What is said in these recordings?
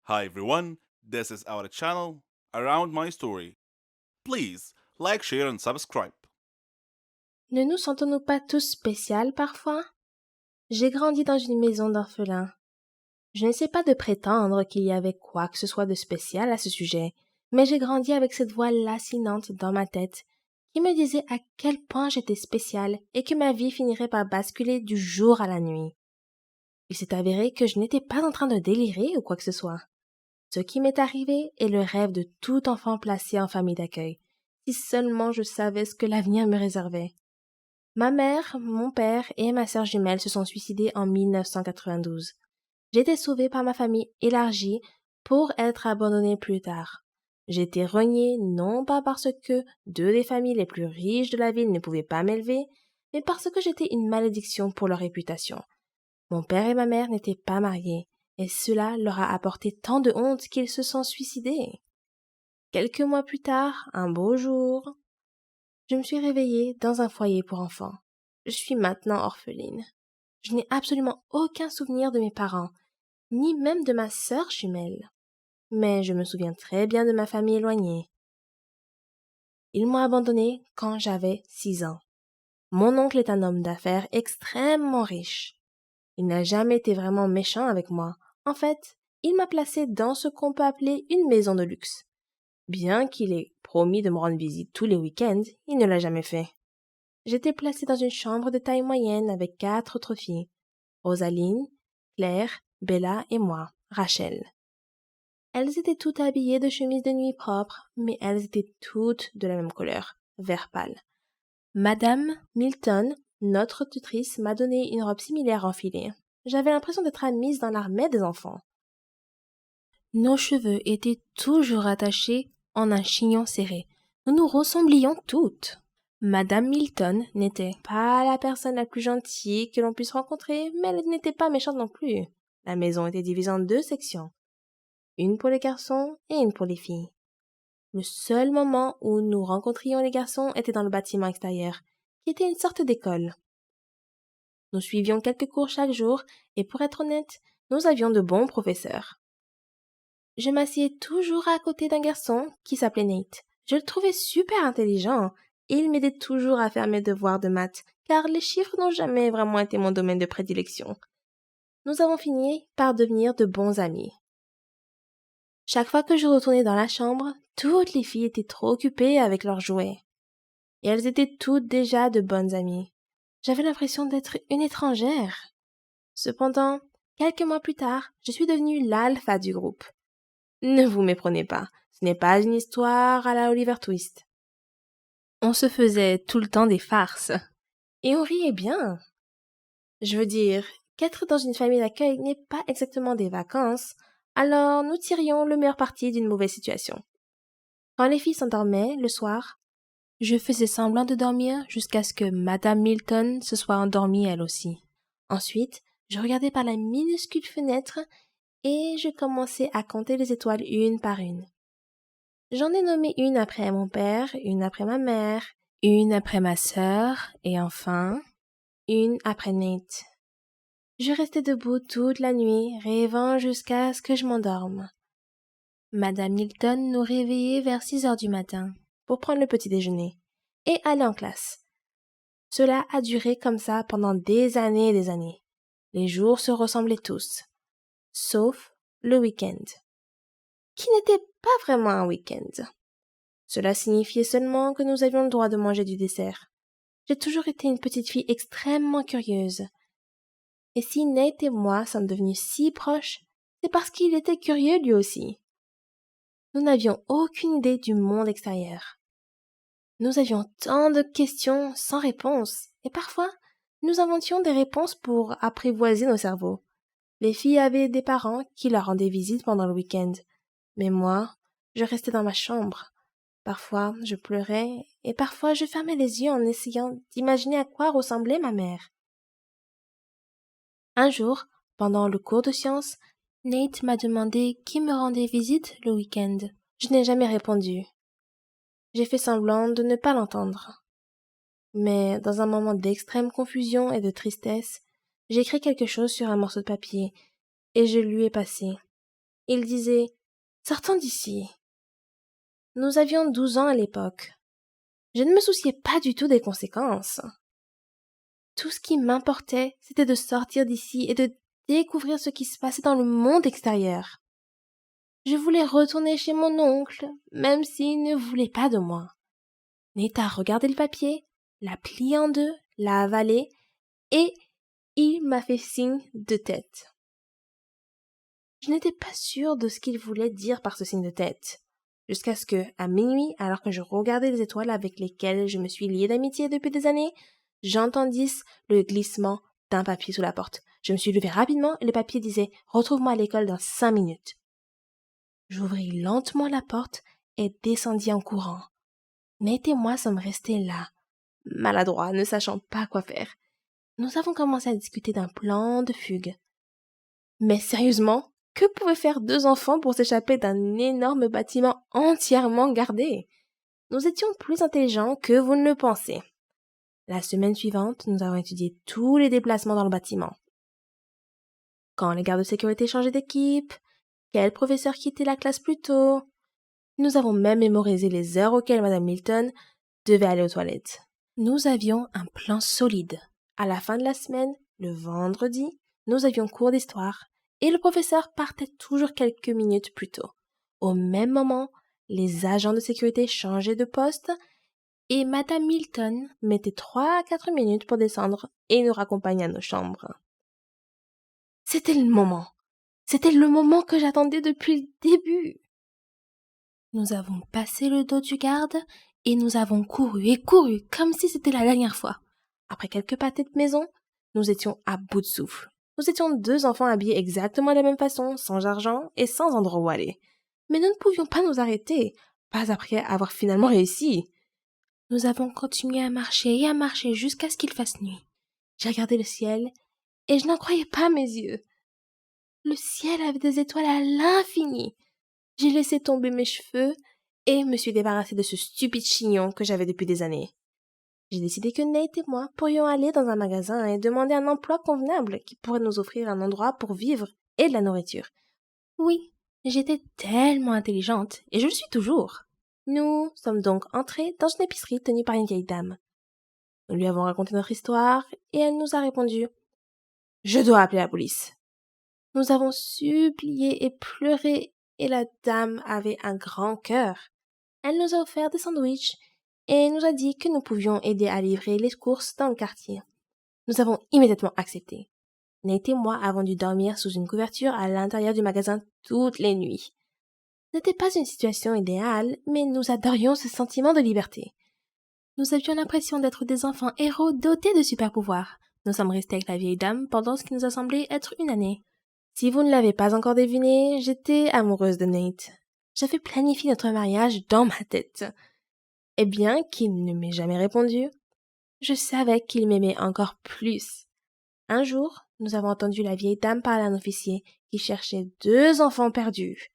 Hi everyone, this is our channel Around My Story. Please like, share and subscribe. Ne nous sentons-nous pas tous spéciales parfois? J'ai grandi dans une maison d'orphelins. Je n'essaie pas de prétendre qu'il y avait quoi que ce soit de spécial à ce sujet, mais j'ai grandi avec cette voix lancinante dans ma tête qui me disait à quel point j'étais spéciale et que ma vie finirait par basculer du jour à la nuit. Il s'est avéré que je n'étais pas en train de délirer ou quoi que ce soit. Ce qui m'est arrivé est le rêve de tout enfant placé en famille d'accueil. Si seulement je savais ce que l'avenir me réservait. Ma mère, mon père et ma sœur jumelle se sont suicidés en 1992. J'ai été sauvée par ma famille élargie pour être abandonnée plus tard. J'ai été reniée non pas parce que deux des familles les plus riches de la ville ne pouvaient pas m'élever, mais parce que j'étais une malédiction pour leur réputation. Mon père et ma mère n'étaient pas mariés, et cela leur a apporté tant de honte qu'ils se sont suicidés. Quelques mois plus tard, un beau jour, je me suis réveillée dans un foyer pour enfants. Je suis maintenant orpheline. Je n'ai absolument aucun souvenir de mes parents, ni même de ma sœur jumelle. Mais je me souviens très bien de ma famille éloignée. Ils m'ont abandonnée quand j'avais 6 ans. Mon oncle est un homme d'affaires extrêmement riche. Il n'a jamais été vraiment méchant avec moi. En fait, il m'a placée dans ce qu'on peut appeler une maison de luxe. Bien qu'il ait promis de me rendre visite tous les week-ends, il ne l'a jamais fait. J'étais placée dans une chambre de taille moyenne avec 4 autres filles. Rosaline, Claire, Bella et moi, Rachel. Elles étaient toutes habillées de chemises de nuit propres, mais elles étaient toutes de la même couleur, vert pâle. Madame Milton, notre tutrice, m'a donné une robe similaire enfilée. J'avais l'impression d'être admise dans l'armée des enfants. Nos cheveux étaient toujours attachés en un chignon serré. Nous nous ressemblions toutes. Madame Milton n'était pas la personne la plus gentille que l'on puisse rencontrer, mais elle n'était pas méchante non plus. La maison était divisée en 2 sections, une pour les garçons et une pour les filles. Le seul moment où nous rencontrions les garçons était dans le bâtiment extérieur, qui était une sorte d'école. Nous suivions quelques cours chaque jour, et pour être honnête, nous avions de bons professeurs. Je m'assieds toujours à côté d'un garçon qui s'appelait Nate. Je le trouvais super intelligent, et il m'aidait toujours à faire mes devoirs de maths, car les chiffres n'ont jamais vraiment été mon domaine de prédilection. Nous avons fini par devenir de bons amis. Chaque fois que je retournais dans la chambre, toutes les filles étaient trop occupées avec leurs jouets. Et elles étaient toutes déjà de bonnes amies. J'avais l'impression d'être une étrangère. Cependant, quelques mois plus tard, je suis devenue l'alpha du groupe. Ne vous méprenez pas, ce n'est pas une histoire à la Oliver Twist. On se faisait tout le temps des farces. Et on riait bien. Je veux dire, qu'être dans une famille d'accueil n'est pas exactement des vacances, alors nous tirions le meilleur parti d'une mauvaise situation. Quand les filles s'endormaient le soir, je faisais semblant de dormir jusqu'à ce que Madame Milton se soit endormie elle aussi. Ensuite, je regardais par la minuscule fenêtre et je commençais à compter les étoiles une par une. J'en ai nommé une après mon père, une après ma mère, une après ma sœur et enfin une après Nate. Je restais debout toute la nuit, rêvant jusqu'à ce que je m'endorme. Madame Milton nous réveillait vers 6 heures du matin pour prendre le petit déjeuner et aller en classe. Cela a duré comme ça pendant des années et des années. Les jours se ressemblaient tous, sauf le week-end, qui n'était pas vraiment un week-end. Cela signifiait seulement que nous avions le droit de manger du dessert. J'ai toujours été une petite fille extrêmement curieuse. Et si Nate et moi sommes devenus si proches, c'est parce qu'il était curieux lui aussi. Nous n'avions aucune idée du monde extérieur. Nous avions tant de questions sans réponse, et parfois, nous inventions des réponses pour apprivoiser nos cerveaux. Les filles avaient des parents qui leur rendaient visite pendant le week-end, mais moi, je restais dans ma chambre. Parfois, je pleurais, et parfois je fermais les yeux en essayant d'imaginer à quoi ressemblait ma mère. Un jour, pendant le cours de sciences, Nate m'a demandé qui me rendait visite le week-end. Je n'ai jamais répondu. J'ai fait semblant de ne pas l'entendre. Mais dans un moment d'extrême confusion et de tristesse, j'ai écrit quelque chose sur un morceau de papier et je lui ai passé. Il disait « Sortons d'ici ». Nous avions 12 ans à l'époque. Je ne me souciais pas du tout des conséquences. Tout ce qui m'importait, c'était de sortir d'ici et de découvrir ce qui se passait dans le monde extérieur. Je voulais retourner chez mon oncle, même s'il ne voulait pas de moi. Nate a regardé le papier, l'a plié en deux, l'a avalé, et il m'a fait signe de tête. Je n'étais pas sûre de ce qu'il voulait dire par ce signe de tête, jusqu'à ce que, à minuit, alors que je regardais les étoiles avec lesquelles je me suis liée d'amitié depuis des années, j'entendisse le glissement d'un papier sous la porte. Je me suis levée rapidement et le papier disait « Retrouve-moi à l'école dans 5 minutes ». J'ouvris lentement la porte et descendis en courant. Nate et moi sommes restés là, maladroits, ne sachant pas quoi faire. Nous avons commencé à discuter d'un plan de fugue. Mais sérieusement, que pouvaient faire 2 enfants pour s'échapper d'un énorme bâtiment entièrement gardé? Nous étions plus intelligents que vous ne le pensez. La semaine suivante, nous avons étudié tous les déplacements dans le bâtiment. Quand les gardes de sécurité changeaient d'équipe, quel professeur quittait la classe plus tôt. Nous avons même mémorisé les heures auxquelles Madame Milton devait aller aux toilettes. Nous avions un plan solide. À la fin de la semaine, le vendredi, nous avions cours d'histoire et le professeur partait toujours quelques minutes plus tôt. Au même moment, les agents de sécurité changeaient de poste et Madame Milton mettait 3 à 4 minutes pour descendre et nous raccompagner à nos chambres. C'était le moment. C'était le moment que j'attendais depuis le début. Nous avons passé le dos du garde et nous avons couru et couru comme si c'était la dernière fois. Après quelques pâtés de maison, nous étions à bout de souffle. Nous étions 2 enfants habillés exactement de la même façon, sans argent et sans endroit où aller. Mais nous ne pouvions pas nous arrêter, pas après avoir finalement réussi. Nous avons continué à marcher jusqu'à ce qu'il fasse nuit. J'ai regardé le ciel et je n'en croyais pas mes yeux. Le ciel avait des étoiles à l'infini. J'ai laissé tomber mes cheveux et me suis débarrassée de ce stupide chignon que j'avais depuis des années. J'ai décidé que Nate et moi pourrions aller dans un magasin et demander un emploi convenable qui pourrait nous offrir un endroit pour vivre et de la nourriture. Oui, j'étais tellement intelligente et je le suis toujours. Nous sommes donc entrés dans une épicerie tenue par une vieille dame. Nous lui avons raconté notre histoire et elle nous a répondu « Je dois appeler la police ». Nous avons supplié et pleuré et la dame avait un grand cœur. Elle nous a offert des sandwichs et nous a dit que nous pouvions aider à livrer les courses dans le quartier. Nous avons immédiatement accepté. Nate et moi avons dû dormir sous une couverture à l'intérieur du magasin toutes les nuits. Ce n'était pas une situation idéale, mais nous adorions ce sentiment de liberté. Nous avions l'impression d'être des enfants héros dotés de super pouvoirs. Nous sommes restés avec la vieille dame pendant ce qui nous a semblé être une année. Si vous ne l'avez pas encore deviné, j'étais amoureuse de Nate. J'avais planifié notre mariage dans ma tête. Et bien qu'il ne m'ait jamais répondu, je savais qu'il m'aimait encore plus. Un jour, nous avons entendu la vieille dame parler à un officier qui cherchait 2 enfants perdus.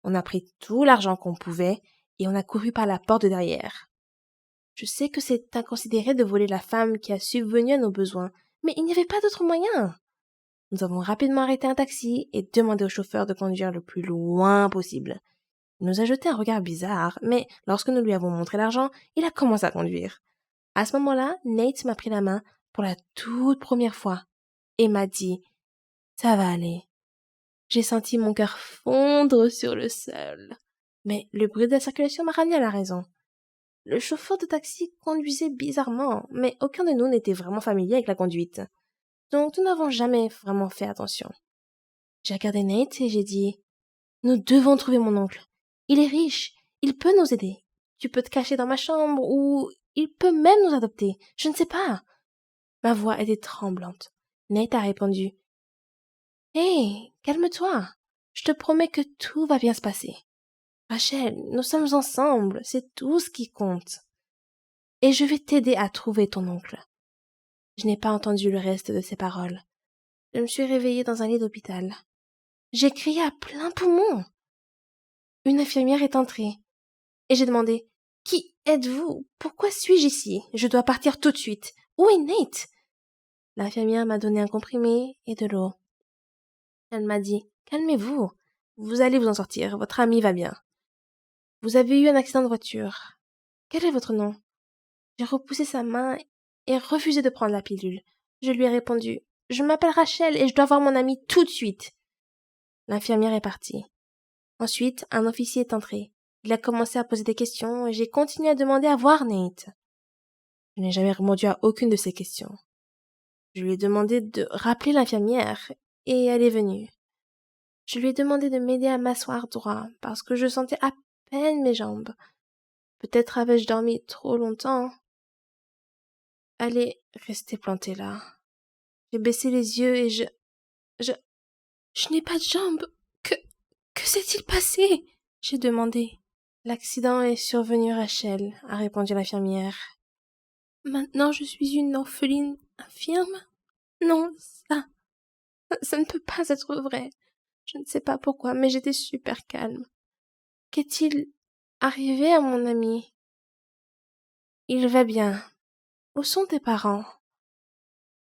On a pris tout l'argent qu'on pouvait et on a couru par la porte de derrière. Je sais que c'est inconsidéré de voler la femme qui a subvenu à nos besoins, mais il n'y avait pas d'autre moyen. Nous avons rapidement arrêté un taxi et demandé au chauffeur de conduire le plus loin possible. Il nous a jeté un regard bizarre, mais lorsque nous lui avons montré l'argent, il a commencé à conduire. À ce moment-là, Nate m'a pris la main pour la toute première fois et m'a dit « Ça va aller ». J'ai senti mon cœur fondre sur le sol. Mais le bruit de la circulation m'a ramené à la raison. Le chauffeur de taxi conduisait bizarrement, mais aucun de nous n'était vraiment familier avec la conduite. Donc nous n'avons jamais vraiment fait attention. J'ai regardé Nate et j'ai dit « Nous devons trouver mon oncle. Il est riche, il peut nous aider. Tu peux te cacher dans ma chambre ou il peut même nous adopter. Je ne sais pas. » Ma voix était tremblante. Nate a répondu « Hé, calme-toi. Je te promets que tout va bien se passer. Rachel, nous sommes ensemble, c'est tout ce qui compte. Et je vais t'aider à trouver ton oncle. » Je n'ai pas entendu le reste de ces paroles. Je me suis réveillée dans un lit d'hôpital. J'ai crié à plein poumon. Une infirmière est entrée. Et j'ai demandé « Qui êtes-vous? Pourquoi suis-je ici? Je dois partir tout de suite. Où est Nate ?» L'infirmière m'a donné un comprimé et de l'eau. Elle m'a dit « Calmez-vous. Vous allez vous en sortir, votre ami va bien. Vous avez eu un accident de voiture. Quel est votre nom? J'ai repoussé sa main et refusé de prendre la pilule. Je lui ai répondu: Je m'appelle Rachel et je dois voir mon ami tout de suite. L'infirmière est partie. Ensuite, un officier est entré. Il a commencé à poser des questions et j'ai continué à demander à voir Nate. Je n'ai jamais répondu à aucune de ces questions. Je lui ai demandé de rappeler l'infirmière et elle est venue. Je lui ai demandé de m'aider à m'asseoir droit parce que je sentais à peine mes jambes. Peut-être avais-je dormi trop longtemps. Elle est restée plantée là. J'ai baissé les yeux et je n'ai pas de jambes. Que s'est-il passé? J'ai demandé. L'accident est survenu, Rachel, a répondu l'infirmière. Maintenant je suis une orpheline infirme? Non, ça ne peut pas être vrai. Je ne sais pas pourquoi, mais j'étais super calme. Qu'est-il arrivé à mon ami? Il va bien. Où sont tes parents?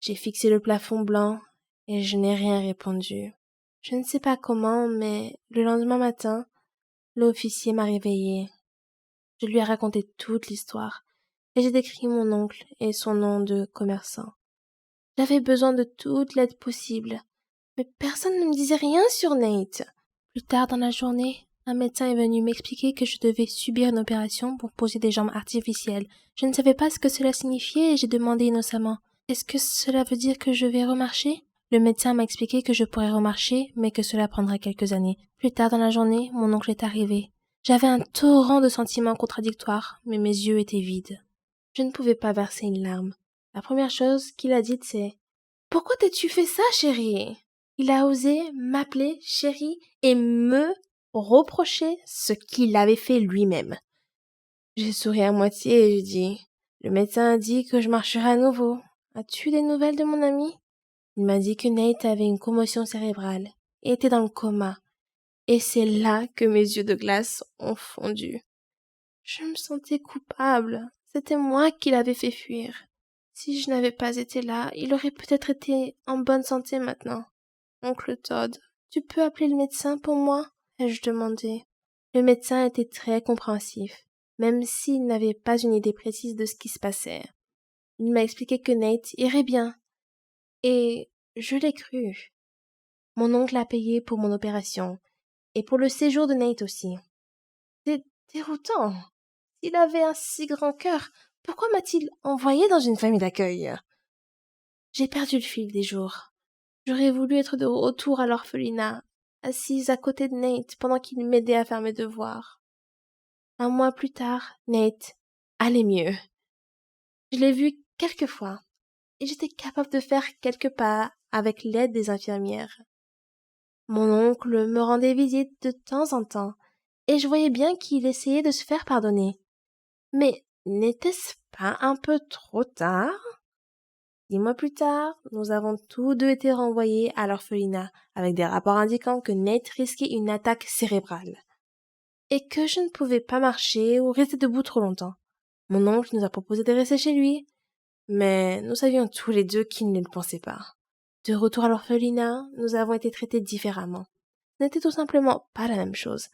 J'ai fixé le plafond blanc et je n'ai rien répondu. Je ne sais pas comment, mais le lendemain matin, l'officier m'a réveillée. Je lui ai raconté toute l'histoire et j'ai décrit mon oncle et son nom de commerçant. J'avais besoin de toute l'aide possible, mais personne ne me disait rien sur Nate. Plus tard dans la journée, un médecin est venu m'expliquer que je devais subir une opération pour poser des jambes artificielles. Je ne savais pas ce que cela signifiait et j'ai demandé innocemment: Est-ce que cela veut dire que je vais remarcher? Le médecin m'a expliqué que je pourrais remarcher, mais que cela prendrait quelques années. Plus tard dans la journée, mon oncle est arrivé. J'avais un torrent de sentiments contradictoires, mais mes yeux étaient vides. Je ne pouvais pas verser une larme. La première chose qu'il a dite, c'est: Pourquoi t'es-tu fait ça, chérie? Il a osé m'appeler chérie et me reprocher ce qu'il avait fait lui-même. J'ai souri à moitié et j'ai dit: Le médecin a dit que je marcherais à nouveau. As-tu des nouvelles de mon ami? Il m'a dit que Nate avait une commotion cérébrale et était dans le coma. Et c'est là que mes yeux de glace ont fondu. Je me sentais coupable. C'était moi qui l'avais fait fuir. Si je n'avais pas été là, il aurait peut-être été en bonne santé maintenant. Oncle Todd, tu peux appeler le médecin pour moi? Ai-je demandé. Le médecin était très compréhensif, même s'il n'avait pas une idée précise de ce qui se passait. Il m'a expliqué que Nate irait bien. Et je l'ai cru. Mon oncle a payé pour mon opération, et pour le séjour de Nate aussi. C'est déroutant. S'il avait un si grand cœur, pourquoi m'a-t-il envoyé dans une famille d'accueil? J'ai perdu le fil des jours. J'aurais voulu être de retour à l'orphelinat, assise à côté de Nate pendant qu'il m'aidait à faire mes devoirs. Un mois plus tard, Nate allait mieux. Je l'ai vu quelques fois, et j'étais capable de faire quelques pas avec l'aide des infirmières. Mon oncle me rendait visite de temps en temps, et je voyais bien qu'il essayait de se faire pardonner. Mais n'était-ce pas un peu trop tard? 10 mois plus tard, nous avons tous deux été renvoyés à l'orphelinat avec des rapports indiquant que Nate risquait une attaque cérébrale et que je ne pouvais pas marcher ou rester debout trop longtemps. Mon oncle nous a proposé de rester chez lui, mais nous savions tous les deux qu'il ne le pensait pas. De retour à l'orphelinat, nous avons été traités différemment. Ce n'était tout simplement pas la même chose.